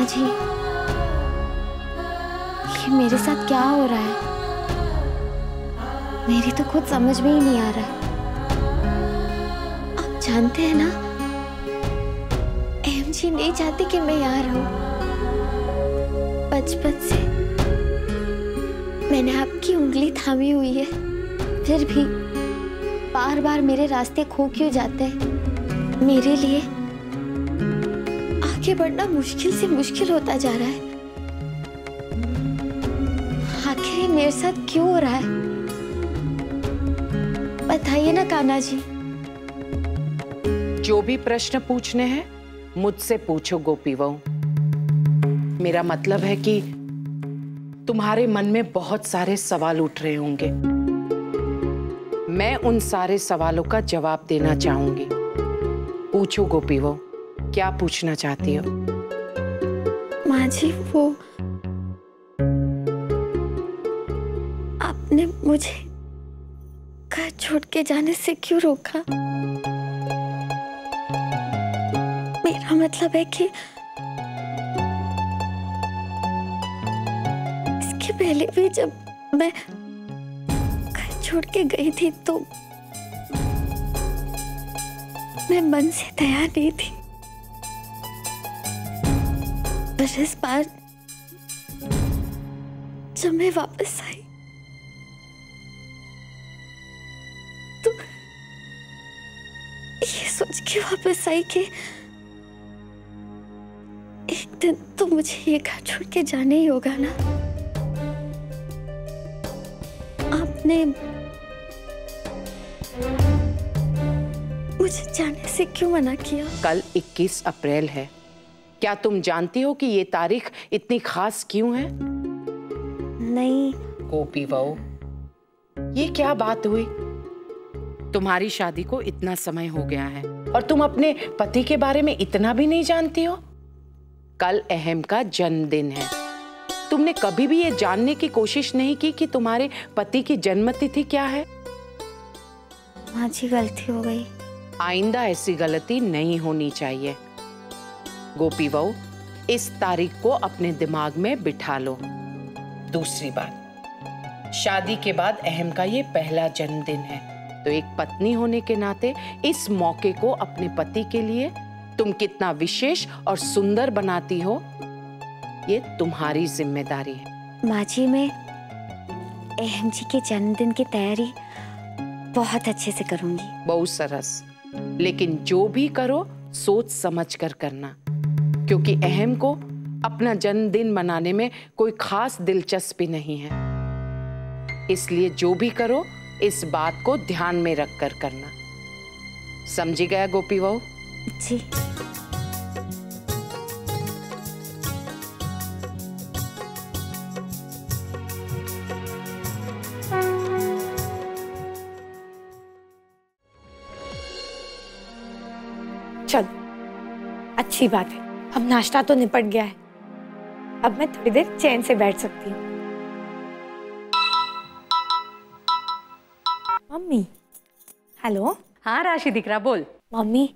कान्हा जी, ये मेरे साथ क्या हो रहा है? मेरी तो खुद समझ में ही नहीं आ रहा है। आप जानते हैं ना, अहम जी नहीं चाहती कि मैं यहाँ रहूं। बचपन से मैंने आपकी उंगली थामी हुई है, फिर भी बार बार मेरे रास्ते खो क्यों जाते हैं? मेरे लिए आगे बढ़ना मुश्किल से मुश्किल होता जा रहा है। आखिर मेरे साथ क्यों हो रहा है? बताइए ना कान्हा जी। जो भी प्रश्न पूछने हैं मुझसे पूछो गोपी बहू। मेरा मतलब है कि तुम्हारे मन में बहुत सारे सवाल उठ रहे होंगे। मैं उन सारे सवालों का जवाब देना चाहूंगी। पूछो गोपी बहू, क्या पूछना चाहती हो? माँ जी, वो आपने मुझे घर छोड़ के जाने से क्यों रोका? मेरा मतलब है कि इसके पहले भी जब मैं घर छोड़ के गई थी तो मैं मन से तैयार नहीं थी। पर इस बार जब मैं वापस आई तो ये सोच के वापस आई कि एक दिन तो मुझे ये घर छोड़ के जाना ही होगा ना। आपने मुझे जाने से क्यों मना किया? कल 21 अप्रैल है। क्या तुम जानती हो कि ये तारीख इतनी खास क्यों है? नहीं। गोपी बहू, ये क्या बात हुई? तुम्हारी शादी को इतना समय हो गया है और तुम अपने पति के बारे में इतना भी नहीं जानती हो? कल अहम का जन्मदिन है। तुमने कभी भी ये जानने की कोशिश नहीं की कि तुम्हारे पति की जन्मतिथि क्या है? माँ जी, गलती हो गई। आइंदा ऐसी गलती नहीं होनी चाहिए। गोपी बहू, इस तारीख को अपने दिमाग में बिठा लो। दूसरी बात, शादी के बाद अहम का ये पहला जन्मदिन है, तो एक पत्नी होने के नाते इस मौके को अपने पति के लिए तुम कितना विशेष और सुंदर बनाती हो, ये तुम्हारी जिम्मेदारी है। माँ जी, मैं अहम जी के जन्मदिन की तैयारी बहुत अच्छे से करूंगी। बहुत सरस, लेकिन जो भी करो सोच समझ कर करना, क्योंकि अहम को अपना जन्मदिन मनाने में कोई खास दिलचस्पी नहीं है। इसलिए जो भी करो इस बात को ध्यान में रख कर करना। समझी गया गोपी बहू? जी। चल, अच्छी बात है, अब नाश्ता तो निपट गया है। अब मैं थोड़ी देर चैन से बैठ सकती हूँ। मम्मी। हेलो। हाँ राशि दिख रहा, बोल। मम्मी,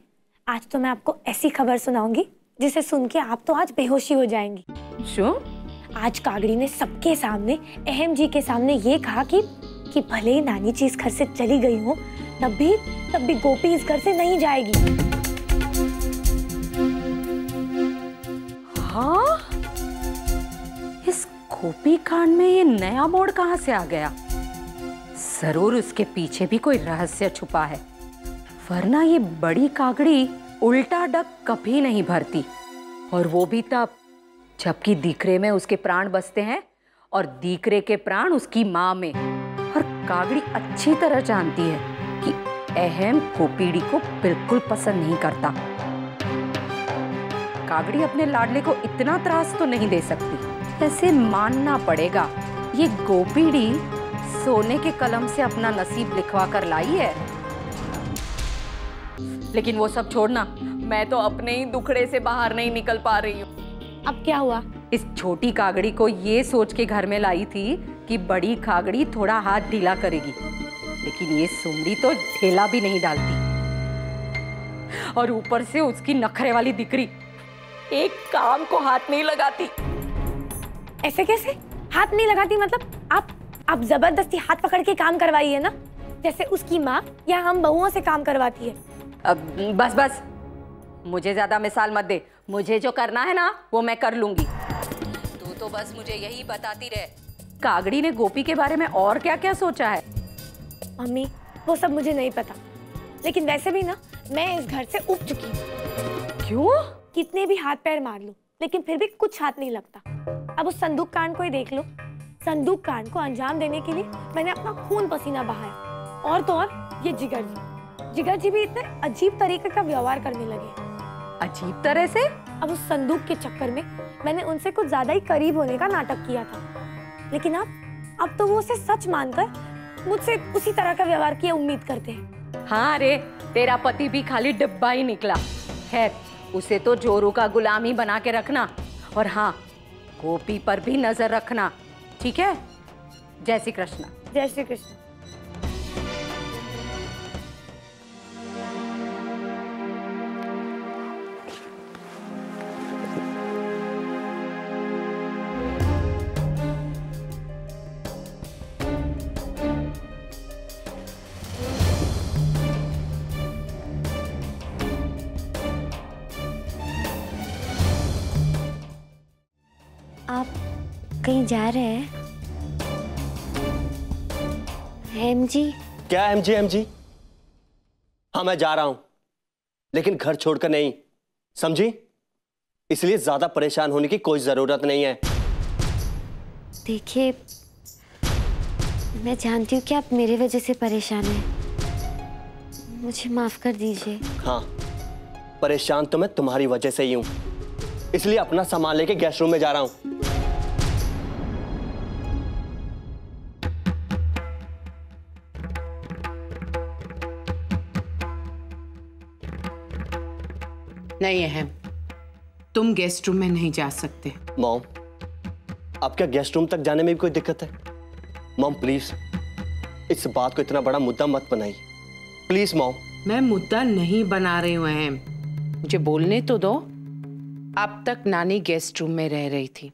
आज तो मैं आपको ऐसी खबर सुनाऊंगी जिसे सुन के आप तो आज बेहोशी हो जाएंगी। शो? आज कागड़ी ने सबके सामने, अहम जी के सामने ये कहा कि भले ही नानी जी इस घर से चली गई हो, तब भी गोपी इस घर से नहीं जाएगी। हाँ? इस गोपी कांड में ये नया मोड़ कहाँ से आ गया? जरूर उसके पीछे भी कोई रहस्य छुपा है, वरना ये बड़ी कागड़ी उल्टा डग कभी नहीं भरती, और वो भी तब जबकि दीकरे में उसके प्राण बसते हैं और दीकरे के प्राण उसकी माँ में। और कागड़ी अच्छी तरह जानती है कि अहम गोपीड़ी को बिल्कुल पसंद नहीं करता। कागड़ी अपने लाडले को इतना त्रास तो नहीं दे सकती। ऐसे मानना पड़ेगा, ये गोपीड़ी सोने के कलम से अपना नसीब लिखवा कर लाई है। लेकिन वो सब छोड़ना, मैं तो अपने ही दुखड़े से बाहर नहीं निकल पा रही हूँ। अब क्या हुआ? इस छोटी कागड़ी को ये सोच के घर में लाई थी कि बड़ी कागड़ी थोड़ा हाथ ढीला करेगी, लेकिन ये सुमड़ी तो ढेला भी नहीं डालती। और ऊपर से उसकी नखरे वाली दिकरी, एक काम को हाथ नहीं लगाती। ऐसे कैसे हाथ नहीं लगाती? मतलब आप जबरदस्ती हाथ पकड़ के काम करवाइए ना, जैसे उसकी माँ या हम बहुओं से काम करवाती है। अब बस मुझे ज्यादा मिसाल मत दे। मुझे जो करना है ना वो मैं कर लूंगी। तू तो बस मुझे यही बताती रहे कागड़ी ने गोपी के बारे में और क्या क्या सोचा है। मम्मी वो सब मुझे नहीं पता, लेकिन वैसे भी ना मैं इस घर से उब चुकी हूँ। क्यों? कितने भी हाथ पैर मार लूं, लेकिन फिर भी कुछ हाथ नहीं लगता। अब उस संदूक कांड को ही देख लो। संदूक कांड को अंजाम देने के लिए मैंने अपना खून पसीना बहाया, और तो और ये जिगर जी भी इतने अजीब तरीके का व्यवहार करने लगे। अजीब तरह से? अब उस संदूक के चक्कर में मैंने उनसे कुछ ज्यादा ही करीब होने का नाटक किया था, लेकिन अब तो वो उसे सच मानकर मुझसे उसी तरह का व्यवहार की उम्मीद करते हैं। हाँ रे, तेरा पति भी खाली डिब्बा ही निकला। खैर, उसे तो जोरू का गुलाम ही बना के रखना, और हाँ, गोपी पर भी नजर रखना, ठीक है? जय श्री कृष्ण। जय श्री कृष्ण। आप कहीं जा रहे हैं? एमजी? क्या एमजी? हाँ, मैं जा रहा हूं, लेकिन घर छोड़कर नहीं, समझी? इसलिए ज्यादा परेशान होने की कोई जरूरत नहीं है। देखिए, मैं जानती हूँ कि आप मेरी वजह से परेशान हैं। मुझे माफ कर दीजिए। हाँ, परेशान तो मैं तुम्हारी वजह से ही हूं, इसलिए अपना सामान लेके गेस्ट रूम में जा रहा हूं। नहीं अहम, तुम गेस्ट रूम में नहीं जा सकते। मॉम, अब क्या गेस्ट रूम तक जाने में भी कोई दिक्कत है? मॉम प्लीज, इस बात को इतना बड़ा मुद्दा मत बनाइए, प्लीज मॉम। मैं मुद्दा नहीं बना रही हूँ अहम, मुझे बोलने तो दो। अब तक नानी गेस्ट रूम में रह रही थी,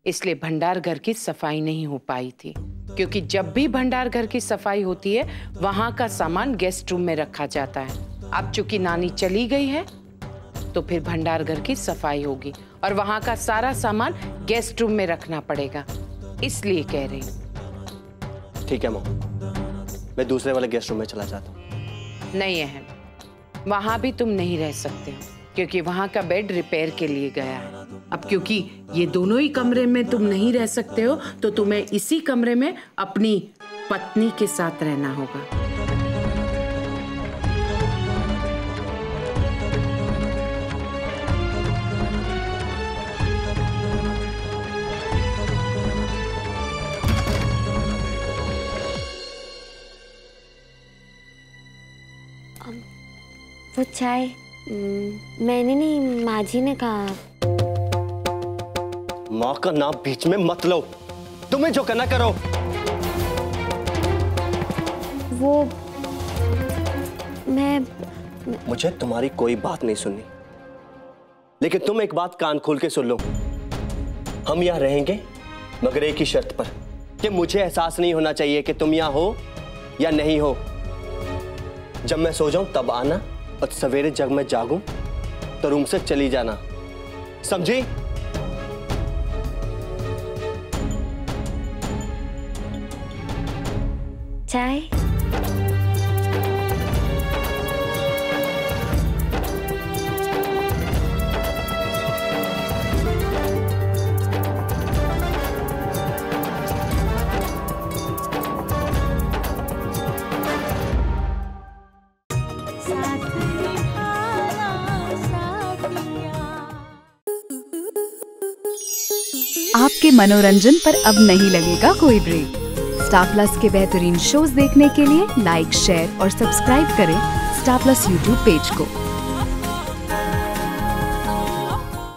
इसलिए भंडार घर की सफाई नहीं हो पाई थी, क्योंकि जब भी भंडार घर की सफाई होती है वहां का सामान गेस्ट रूम में रखा जाता है। अब चूंकि नानी चली गई है तो फिर भंडार घर की सफाई होगी और वहां का सारा सामान गेस्ट रूम में रखना पड़ेगा, इसलिए कह रही हूँ। ठीक है मॉम, मैं दूसरे वाले गेस्ट रूम में चला जाता हूँ। नहीं अहम, वहां भी तुम नहीं रह सकते हो, क्योंकि वहां का बेड रिपेयर के लिए गया है। अब क्योंकि ये दोनों ही कमरे में तुम नहीं रह सकते हो, तो तुम्हें इसी कमरे में अपनी पत्नी के साथ रहना होगा। वो चाय मैंने नहीं, माँ जी ने कहा। माँ का नाम बीच में मत लो, तुम्हें जो करना करो। वो मैं मुझे तुम्हारी कोई बात नहीं सुननी, लेकिन तुम एक बात कान खोल के सुन लो। हम यहाँ रहेंगे मगर एक ही शर्त पर, कि मुझे एहसास नहीं होना चाहिए कि तुम यहाँ हो या नहीं हो। जब मैं सो जाऊं तब आना, और सवेरे जब मैं जागूं तो रूम से चली जाना, समझी? चाय? आपके मनोरंजन पर अब नहीं लगेगा कोई ब्रेक। स्टार प्लस के बेहतरीन शोज देखने के लिए लाइक, शेयर और सब्सक्राइब करें स्टार प्लस यूट्यूब पेज को।